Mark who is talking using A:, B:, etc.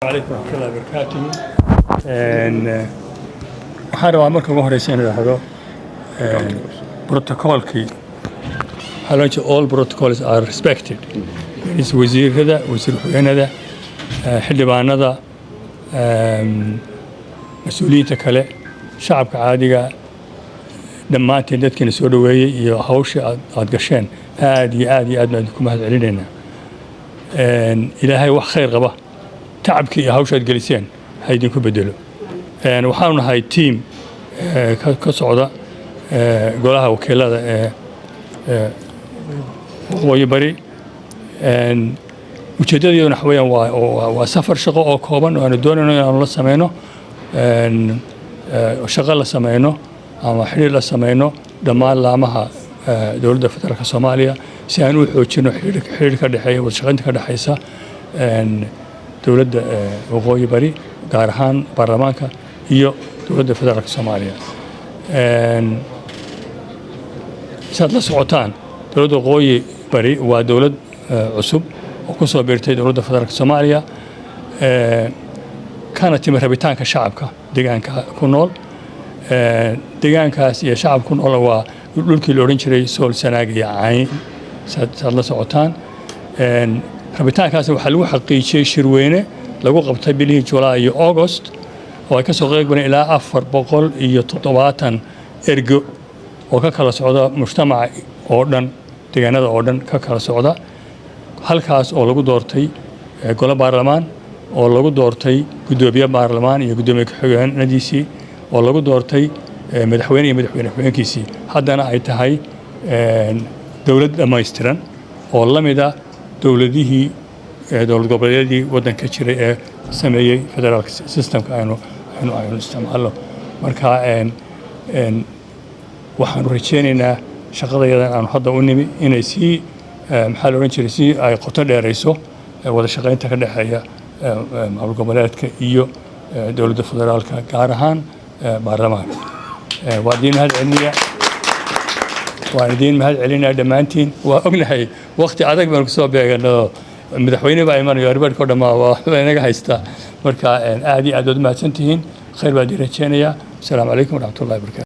A: عليكم ورحمة الله وبركاته. waxaan rabaa marka ugu horeysa in idhaahdo protocolkii halonji all protocols are respected. wasiirada, wasiir ku-xigeenada, xildhibaanada, mas-uuliyiinta kale, shacabka caadiga dhammaanteen dadkiina soo dhaweeyey iyo hawsha aad gasheen aad iyo aad baan ku mahad celinaynaa. ilaahay wax khayr qaba تعبك يا هوشات جلسين هيدين كبدلو وحاولنا هاي تيم كصعدة قولها وكيلة ويبري وجدوا نحويا وسفر شغل أو كوبان وأنا دون إنه الله سمينه شغل سمينه أما حرير سمينه دمال لامها دولة فترة الصومالية سيانو حوتشنو حرير كده حي وشغلت كده حيسا dowladda waqooyi bari gaar ahaan baarlamaanka iyo dowladda federaalka Soomaaliya saad la socotaan dowladda waqooyi bari waa dowlad cusub oo ku soo biirtay dowladda federaalka Soomaaliya kana timid rabitaanka shacabka deegaanka ku nool deegaankaas iyo shacabka ku nool waa dhulkii la oran jiray Sool Sanaag iyo Cayn saad la socotaan rabitaankaas waxa lagu xaqiijiyay shirweyne lagu qabtay bilihii July iyo August oo ay ka soo qeyb galeen ilaa 470 ergo oo ka kala socda mujtamaca oo dhan deegaanada oo dhan ka kala socda halkaas oo lagu doortay golo baarlamaan oo lagu doortay gudoomiye baarlamaan iyo gudoomiye ku-xigeenadiisii oo lagu doortay madaxweyne iyo madaxweyne ku-xigeenkiisii haddana ay tahay dowlad dhammaystiran oo la mid ah dowladihii dowlad goboleedyadii waddanka jiray ee sameeyey federaalka systemka aynu isticmaalno marka waxaanu rajeynaynaa shaqadayadan aanu hadda u nimi inay sii maxaa la oran jiray si ay qoto dheerayso wada shaqaynta ka dhexeeya maamul goboleedka iyo dowladda federaalka gaar ahaan baarlamaanka waa idiin mahad celinaa dhammaantiin waa ognahay waqti adag baan kusoo beegano madaxweyne baa imanayo arrimaha oo dhamaa waa inaga haysta marka aad iyo aad mahadsantihiin khayr baa idin rajeynayaa. Assalaamu calaykum waraxmatullaahi wabarakaatuh.